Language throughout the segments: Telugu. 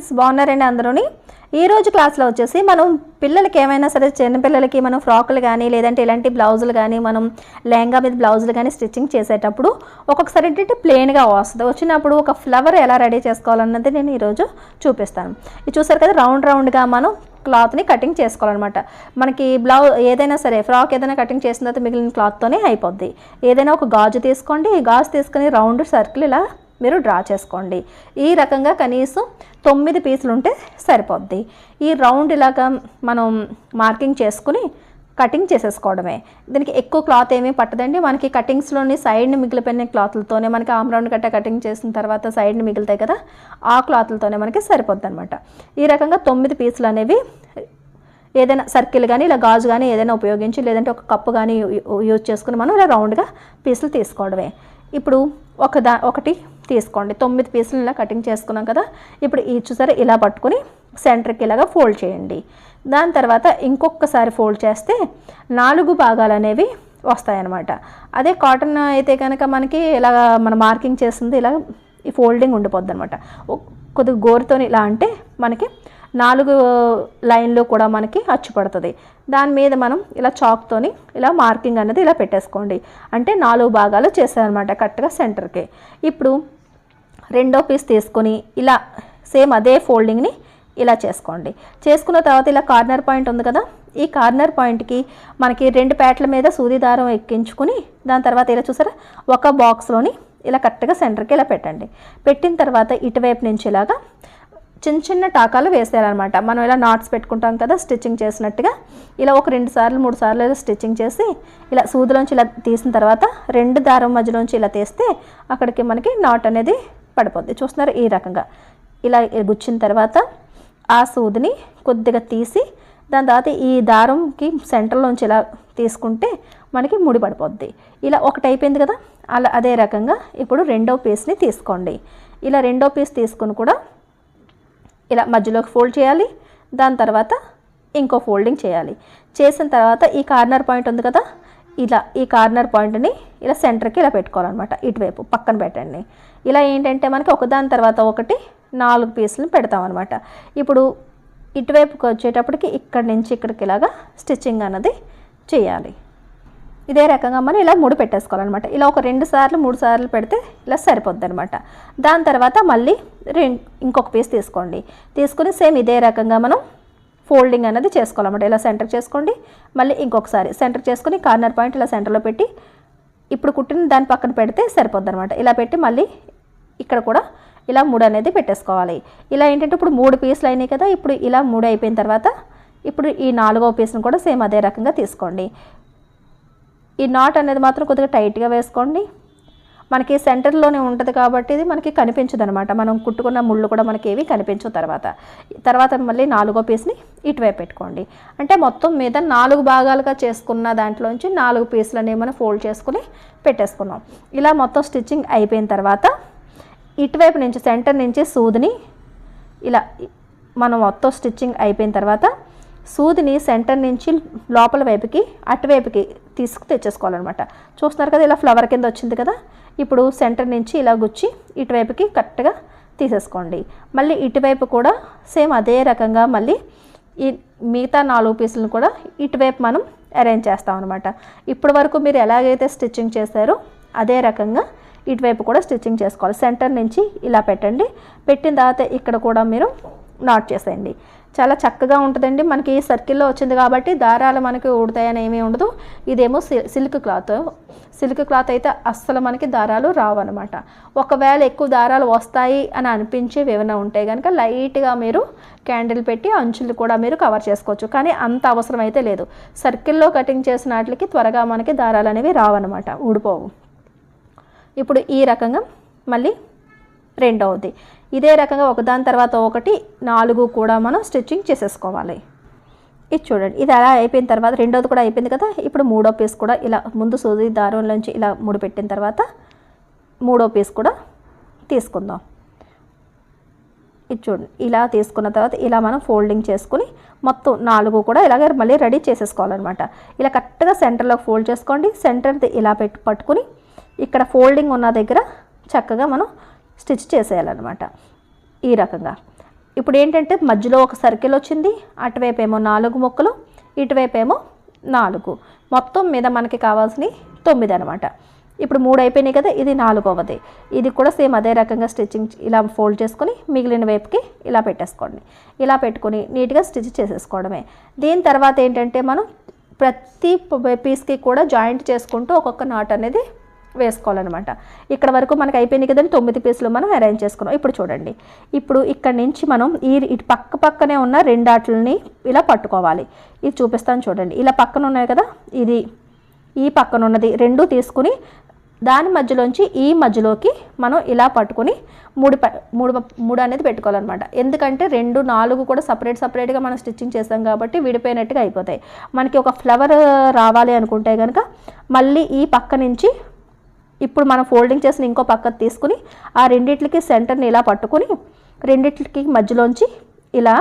ఫ్రెండ్స్, బాగున్నారండి అందరూని. ఈ రోజు క్లాస్లో వచ్చేసి మనం పిల్లలకి ఏమైనా సరే చిన్న పిల్లలకి మనం ఫ్రాకులు కానీ లేదంటే ఇలాంటి బ్లౌజులు కానీ మనం లెహంగా మీద బ్లౌజులు కానీ స్టిచ్చింగ్ చేసేటప్పుడు ఒక్కొక్కసారి ఏంటంటే ప్లెయిన్గా వస్తుంది. వచ్చినప్పుడు ఒక ఫ్లవర్ ఎలా రెడీ చేసుకోవాలన్నది నేను ఈరోజు చూపిస్తాను. ఇది చూసారు కదా, రౌండ్గా మనం క్లాత్ని కటింగ్ చేసుకోవాలన్నమాట. మనకి ఏదైనా సరే ఫ్రాక్ ఏదైనా కటింగ్ చేసిన తర్వాత మిగిలిన క్లాత్తోనే అయిపోద్ది. ఏదైనా ఒక గాజు తీసుకోండి, ఈ గాజు తీసుకొని రౌండ్ సర్కిల్ ఇలా మీరు డ్రా చేసుకోండి. ఈ రకంగా కనీసం 9 పీసులు ఉంటే సరిపోద్ది. ఈ రౌండ్ ఇలాగా మనం మార్కింగ్ చేసుకుని కటింగ్ చేసేసుకోవడమే. దీనికి ఎక్కువ క్లాత్ ఏమీ పట్టదండి. మనకి కటింగ్స్లోని సైడ్ని మిగిలిపోయిన క్లాత్లతోనే మనకి ఆమ్ రౌండ్ గట్ట కటింగ్ చేసిన తర్వాత సైడ్ని మిగులుతాయి కదా, ఆ క్లాత్లతోనే మనకి సరిపోద్ది అనమాట. ఈ రకంగా 9 పీసులు అనేవి ఏదైనా సర్కిల్ కానీ ఇలా గాజు కానీ ఏదైనా ఉపయోగించి లేదంటే ఒక కప్పు కానీ యూజ్ చేసుకుని మనం ఇలా రౌండ్గా పీసులు తీసుకోవడమే. ఇప్పుడు ఒకటి తీసుకోండి. 9 పీసులు ఇలా కటింగ్ చేసుకున్నాం కదా. ఇప్పుడు ఈ చూసారా ఇలా పట్టుకుని సెంటర్కి ఇలాగా ఫోల్డ్ చేయండి. దాని తర్వాత ఇంకొకసారి ఫోల్డ్ చేస్తే 4 భాగాలు అనేవి వస్తాయన్నమాట. అదే కాటన్ అయితే కనుక మనకి ఇలా మన మార్కింగ్ చేస్తుంది ఇలా ఈ ఫోల్డింగ్ ఉండిపోద్ది అనమాట. కొద్దిగా గోరుతో ఇలా అంటే మనకి 4 లైన్లు కూడా మనకి అచ్చు పడుతుంది. దాని మీద మనం ఇలా చాక్తోని ఇలా మార్కింగ్ అనేది ఇలా పెట్టేసుకోండి. అంటే 4 భాగాలు చేసారనమాట కరెక్ట్గా సెంటర్కి. ఇప్పుడు రెండో పీస్ తీసుకొని ఇలా సేమ్ అదే ఫోల్డింగ్ని ఇలా చేసుకోండి. చేసుకున్న తర్వాత ఇలా కార్నర్ పాయింట్ ఉంది కదా, ఈ కార్నర్ పాయింట్కి మనకి 2 పేటల మీద సూది దారం ఎక్కించుకుని దాని తర్వాత ఇలా చూసారా ఒక బాక్స్లోని ఇలా కరెక్ట్గా సెంటర్కి ఇలా పెట్టండి. పెట్టిన తర్వాత ఇటువైపు నుంచి ఇలాగా చిన్న టాకాలు వేసేయాలన్నమాట. మనం ఇలా నాట్స్ పెట్టుకుంటాం కదా స్టిచ్చింగ్ చేసినట్టుగా, ఇలా ఒక 2 సార్లు 3 సార్లు ఇలా స్టిచ్చింగ్ చేసి ఇలా సూదిలోంచి ఇలా తీసిన తర్వాత 2 దారం మధ్యలోంచి ఇలా తీస్తే అక్కడికి మనకి నాట్ అనేది పడిపోద్ది. చూస్తున్నారు ఈ రకంగా ఇలా గుచ్చిన తర్వాత ఆ సూదిని కొద్దిగా తీసి దాని తర్వాత ఈ దారంకి సెంటర్లోంచి ఇలా తీసుకుంటే మనకి ముడి పడిపోద్ది. ఇలా ఒకటి అయిపోయింది కదా, అలా అదే రకంగా ఇప్పుడు రెండో పీస్ని తీసుకోండి. ఇలా రెండో పీస్ తీసుకుని కూడా ఇలా మధ్యలోకి ఫోల్డ్ చేయాలి. దాని తర్వాత ఇంకో ఫోల్డింగ్ చేయాలి. చేసిన తర్వాత ఈ కార్నర్ పాయింట్ ఉంది కదా, ఇలా ఈ కార్నర్ పాయింట్ని ఇలా సెంటర్కి ఇలా పెట్టుకోవాలన్నమాట. ఇటువైపు పక్కన పెట్టండి. ఇలా ఏంటంటే మనకి ఒకదాని తర్వాత ఒకటి 4 పీసులు పెడతామన్నమాట. ఇప్పుడు ఇటువైపుకి వచ్చేటప్పటికి ఇక్కడి నుంచి ఇక్కడికి ఇలాగా స్టిచ్చింగ్ అన్నది చేయాలి. ఇదే రకంగా మనం ఇలా ముడి పెట్టేసుకోవాలన్నమాట. ఇలా ఒక 2 సార్లు 3 సార్లు పెడితే ఇలా సరిపోద్ది అనమాట. దాని తర్వాత మళ్ళీ ఇంకొక పీస్ తీసుకోండి. తీసుకుని సేమ్ ఇదే రకంగా మనం ఫోల్డింగ్ అనేది చేసుకోవాలన్నమాట. ఇలా సెంటర్ చేసుకోండి. మళ్ళీ ఇంకొకసారి సెంటర్ చేసుకుని కార్నర్ పాయింట్ ఇలా సెంటర్లో పెట్టి ఇప్పుడు కుట్టిన దాని పక్కన పెడితే సరిపోద్ది అనమాట. ఇలా పెట్టి మళ్ళీ ఇక్కడ కూడా ఇలా 3 అనేది పెట్టేసుకోవాలి. ఇలా ఏంటంటే ఇప్పుడు 3 పీసులు అయినాయి కదా, ఇప్పుడు ఇలా 3 అయిపోయిన తర్వాత ఇప్పుడు ఈ 4వ పీస్ను కూడా సేమ్ అదే రకంగా తీసుకోండి. ఈ నాట్ అనేది మాత్రం కొద్దిగా టైట్గా వేసుకోండి. మనకి సెంటర్లోనే ఉంటుంది కాబట్టి ఇది మనకి కనిపించదు అనమాట. మనం కుట్టుకున్న ముళ్ళు కూడా మనకి ఏవి కనిపించవు. తర్వాత మళ్ళీ 4వ పీస్ని ఇటువైపు పెట్టుకోండి. అంటే మొత్తం మీద 4 భాగాలుగా చేసుకున్న దాంట్లోంచి 4 పీసులు అనేవి మనం ఫోల్డ్ చేసుకుని పెట్టేసుకున్నాం. ఇలా మొత్తం స్టిచ్చింగ్ అయిపోయిన తర్వాత ఇటువైపు నుంచి సెంటర్ నుంచి సూదిని ఇలా మనం మొత్తం స్టిచ్చింగ్ అయిపోయిన తర్వాత సూదిని సెంటర్ నుంచి లోపల వైపుకి అటువైపుకి తెచ్చేసుకోవాలన్నమాట. చూస్తున్నారు కదా ఇలా ఫ్లవర్ కింద వచ్చింది కదా. ఇప్పుడు సెంటర్ నుంచి ఇలా గుచ్చి ఇటువైపుకి కరెక్ట్గా తీసేసుకోండి. మళ్ళీ ఇటువైపు కూడా సేమ్ అదే రకంగా మళ్ళీ ఈ మిగతా 4 పీసులను కూడా ఇటువైపు మనం అరేంజ్ చేస్తాం అనమాట. ఇప్పటి వరకు మీరు ఎలాగైతే స్టిచ్చింగ్ చేశారో అదే రకంగా ఇటువైపు కూడా స్టిచ్చింగ్ చేసుకోవాలి. సెంటర్ నుంచి ఇలా పెట్టండి. పెట్టిన తర్వాత ఇక్కడ కూడా మీరు నాట్ చేసేయండి. చాలా చక్కగా ఉంటుందండి. మనకి సర్కిల్లో వచ్చింది కాబట్టి దారాలు మనకి ఊడతాయని ఏమీ ఉండదు. ఇదేమో సిల్క్ క్లాత్ అయితే అస్సలు మనకి దారాలు రావన్నమాట. ఒకవేళ ఎక్కువ దారాలు వస్తాయి అని అనిపించేవి ఏమైనా ఉంటే కనుక లైట్గా మీరు క్యాండిల్ పెట్టి అంచులు కూడా మీరు కవర్ చేసుకోవచ్చు. కానీ అంత అవసరం అయితే లేదు. సర్కిల్లో కటింగ్ చేసిన వాటికి త్వరగా మనకి దారాలు అనేవి రావన్నమాట, ఊడిపోవు. ఇప్పుడు ఈ రకంగా మళ్ళీ రెండవది ఇదే రకంగా ఒకదాని తర్వాత ఒకటి 4 కూడా మనం స్టిచ్చింగ్ చేసేసుకోవాలి. ఇది చూడండి, ఇది అలా అయిపోయిన తర్వాత రెండోది కూడా అయిపోయింది కదా. ఇప్పుడు 3వ పీస్ కూడా ఇలా ముందు సూది దారంలోంచి ఇలా ముడి పెట్టిన తర్వాత 3వ పీస్ కూడా తీసుకుందాం. ఇది చూడండి, ఇలా తీసుకున్న తర్వాత ఇలా మనం ఫోల్డింగ్ చేసుకుని మొత్తం 4 కూడా ఇలాగే మళ్ళీ రెడీ చేసేసుకోవాలన్నమాట. ఇలా కరెక్ట్గా సెంటర్లో ఫోల్డ్ చేసుకోండి. సెంటర్ది ఇలా పట్టుకుని ఇక్కడ ఫోల్డింగ్ ఉన్న దగ్గర చక్కగా మనం స్టిచ్ చేసేయాలన్నమాట. ఈ రకంగా ఇప్పుడు ఏంటంటే మధ్యలో ఒక సర్కిల్ వచ్చింది, అటువైపు ఏమో 4 ముక్కలు, ఇటువైపు ఏమో 4, మొత్తం మీద మనకి కావాల్సినవి 9 అనమాట. ఇప్పుడు 3 అయిపోయినాయి కదా, ఇది 4వది. ఇది కూడా సేమ్ అదే రకంగా స్టిచ్చింగ్ ఇలా ఫోల్డ్ చేసుకొని మిగిలిన వైపుకి ఇలా పెట్టేసుకోండి. ఇలా పెట్టుకొని నీట్గా స్టిచ్ చేసేసుకోవడమే. దీని తర్వాత ఏంటంటే మనం ప్రతి పీస్కి కూడా జాయింట్ చేసుకుంటూ ఒక్కొక్క నాట్ అనేది వేసుకోవాలన్నమాట. ఇక్కడ వరకు మనకు అయిపోయింది కదండి, 9 పీసులు మనం అరేంజ్ చేసుకున్నాం. ఇప్పుడు చూడండి, ఇప్పుడు ఇక్కడ నుంచి మనం ఇటు పక్కనే ఉన్న 2 ఆటలని ఇలా పట్టుకోవాలి. ఇది చూపిస్తాను చూడండి. ఇలా పక్కన ఉన్నాయి కదా, ఇది ఈ పక్కన ఉన్నది 2 తీసుకుని దాని మధ్యలోంచి ఈ మధ్యలోకి మనం ఇలా పట్టుకుని మూడు అనేది పెట్టుకోవాలన్నమాట. ఎందుకంటే 2, 4 కూడా సపరేట్గా మనం స్టిచ్చింగ్ చేస్తాం కాబట్టి విడిపోయినట్టుగా అయిపోతాయి. మనకి ఒక ఫ్లవర్ రావాలి అనుకుంటే కనుక మళ్ళీ ఈ పక్క నుంచి ఇప్పుడు మనం ఫోల్డింగ్ చేసిన ఇంకో పక్కకు తీసుకుని ఆ రెండిట్లకి సెంటర్ని ఇలా పట్టుకుని రెండిట్లకి మధ్యలోంచి ఇలా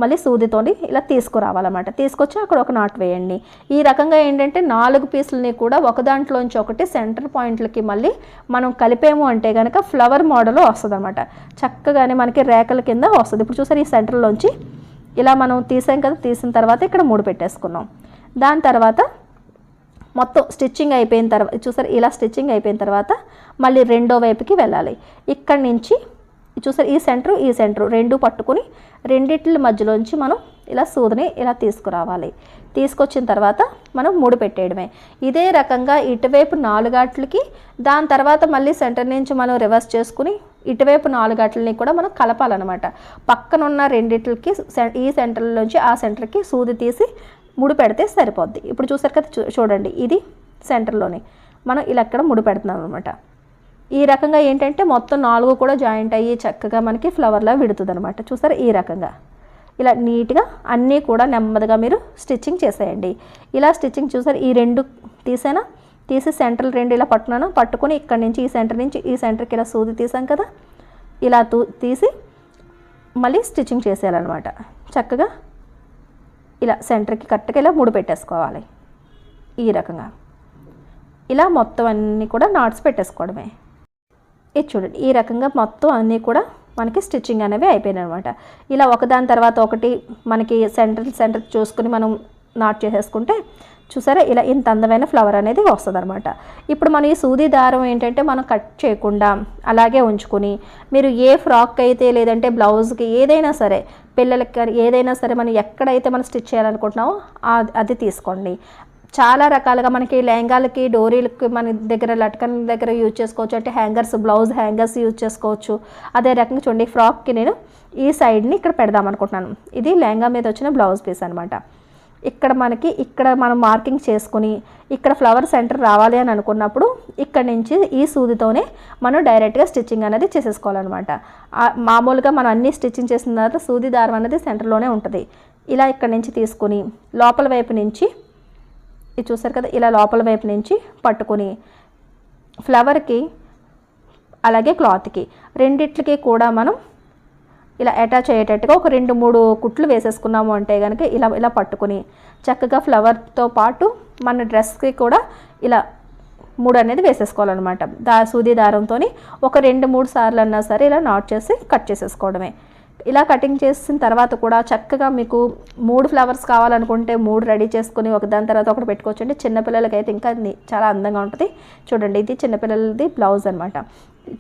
మళ్ళీ సూదితోని ఇలా తీసుకురావాలన్నమాట. తీసుకొచ్చి అక్కడ ఒక నాట్ వేయండి. ఈ రకంగా ఏంటంటే 4 పీసులని కూడా ఒక దాంట్లోంచి ఒకటి సెంటర్ పాయింట్లకి మళ్ళీ మనం కలిపేము అంటే కనుక ఫ్లవర్ మోడల్ వస్తుంది అనమాట. చక్కగానే మనకి రేఖల కింద వస్తుంది. ఇప్పుడు చూసారు, ఈ సెంటర్లోంచి ఇలా మనం తీసాం కదా, తీసిన తర్వాత ఇక్కడ 3 పెట్టేసుకున్నాం. దాని తర్వాత మొత్తం స్టిచ్చింగ్ అయిపోయిన తర్వాత చూసారు, ఇలా స్టిచ్చింగ్ అయిపోయిన తర్వాత మళ్ళీ రెండో వైపుకి వెళ్ళాలి. ఇక్కడి నుంచి చూసారు, ఈ సెంటర్ 2 పట్టుకుని రెండిట్ల మధ్యలోంచి మనం ఇలా సూదిని ఇలా తీసుకురావాలి. తీసుకొచ్చిన తర్వాత మనం 3 పెట్టేయడమే. ఇదే రకంగా ఇటువైపు 4 ఆటలకి, దాని తర్వాత మళ్ళీ సెంటర్ నుంచి మనం రివర్స్ చేసుకుని ఇటువైపు 4 ఆటలని కూడా మనం కలపాలన్నమాట. పక్కనున్న రెండిట్లకి ఈ సెంటర్లోంచి ఆ సెంటర్కి సూది తీసి 3 పెడితే సరిపోద్ది. ఇప్పుడు చూసారు కదా, చూడండి, ఇది సెంటర్లోనే మనం ఇలా అక్కడ 3 పెడుతున్నాం అనమాట. ఈ రకంగా ఏంటంటే మొత్తం 4 కూడా జాయింట్ అయ్యి చక్కగా మనకి ఫ్లవర్లా విడుతుంది అనమాట. చూసారా, ఈ రకంగా ఇలా నీట్గా అన్నీ కూడా నెమ్మదిగా మీరు స్టిచ్చింగ్ చేసేయండి. ఇలా స్టిచ్చింగ్ చూసారు, ఈ 2 తీసి సెంటర్ 2 ఇలా పట్టుకుని ఇక్కడి నుంచి ఈ సెంటర్ నుంచి ఈ సెంటర్కి ఇలా సూది తీసాం కదా, ఇలా తీసి మళ్ళీ స్టిచ్చింగ్ చేసేయాలన్నమాట. చక్కగా ఇలా సెంటర్కి కరెక్ట్గా ఇలా 3 పెట్టేసుకోవాలి. ఈ రకంగా ఇలా మొత్తం అన్నీ కూడా నాట్స్ పెట్టేసుకోవడమే. ఇది చూడండి, ఈ రకంగా మొత్తం అన్నీ కూడా మనకి స్టిచ్చింగ్ అనేవి అయిపోయినాయి అనమాట. ఇలా ఒకదాని తర్వాత ఒకటి మనకి సెంటర్ చూసుకుని మనం నాట్ చేసేసుకుంటే చూసారా, ఇలా ఇంత అందమైన ఫ్లవర్ అనేది వస్తుంది అనమాట. ఇప్పుడు మనం ఈ సూది దారం ఏంటంటే మనం కట్ చేయకుండా అలాగే ఉంచుకుని మీరు ఏ ఫ్రాక్ అయితే లేదంటే బ్లౌజ్కి ఏదైనా సరే పిల్లలకి ఏదైనా సరే మనం ఎక్కడైతే మనం స్టిచ్ చేయాలనుకుంటున్నామో అది తీసుకోండి. చాలా రకాలుగా మనకి లెహంగాలకి డోరీలకి మన దగ్గర లట్కన్ దగ్గర యూజ్ చేసుకోవచ్చు, అంటే హ్యాంగర్స్ బ్లౌజ్ హ్యాంగర్స్ యూజ్ చేసుకోవచ్చు. అదే రకంగా చూడండి, ఫ్రాక్కి నేను ఈ సైడ్ని ఇక్కడ పెడదాం అనుకుంటున్నాను. ఇది లెహంగా మీద వచ్చిన బ్లౌజ్ పీస్ అనమాట. ఇక్కడ మనం మార్కింగ్ చేసుకుని ఇక్కడ ఫ్లవర్ సెంటర్ రావాలి అని అనుకున్నప్పుడు ఇక్కడ నుంచి ఈ సూదితోనే మనం డైరెక్ట్గా స్టిచ్చింగ్ అనేది చేసేసుకోవాలన్నమాట. మామూలుగా మనం అన్నీ స్టిచ్చింగ్ చేసిన తర్వాత సూది దారం అనేది సెంటర్లోనే ఉంటుంది. ఇలా ఇక్కడ నుంచి తీసుకుని లోపల వైపు నుంచి ఇది చూసారు కదా, ఇలా లోపల వైపు నుంచి పట్టుకుని ఫ్లవర్కి అలాగే క్లాత్కి రెండిట్లకి కూడా మనం ఇలా అటాచ్ అయ్యేటట్టుగా ఒక 2-3 కుట్లు వేసేసుకున్నాము అంటే కనుక ఇలా పట్టుకుని చక్కగా ఫ్లవర్తో పాటు మన డ్రెస్కి కూడా ఇలా 3 అనేది వేసేసుకోవాలన్నమాట. సూది దారంతో ఒక 2-3 సార్లు అన్నా సరే ఇలా నాట్ చేసి కట్ చేసేసుకోవడమే. ఇలా కటింగ్ చేసిన తర్వాత కూడా చక్కగా మీకు 3 ఫ్లవర్స్ కావాలనుకుంటే 3 రెడీ చేసుకుని ఒకదాని తర్వాత ఒకటి పెట్టుకోవచ్చండి. చిన్నపిల్లలకి అయితే ఇంకా చాలా అందంగా ఉంటుంది. చూడండి, ఇది చిన్నపిల్లలది బ్లౌజ్ అనమాట.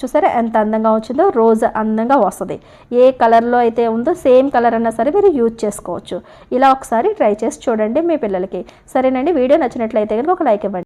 చూసారా ఎంత అందంగా వచ్చిందో, రోజ్ అందంగా వస్తుంది. ఏ కలర్లో అయితే ఉందో సేమ్ కలర్ అన్నా సరే మీరు యూజ్ చేసుకోవచ్చు. ఇలా ఒకసారి ట్రై చేసి చూడండి మీ పిల్లలకి. సరేనండి, వీడియో నచ్చినట్లయితే కనుక ఒక లైక్ ఇవ్వండి.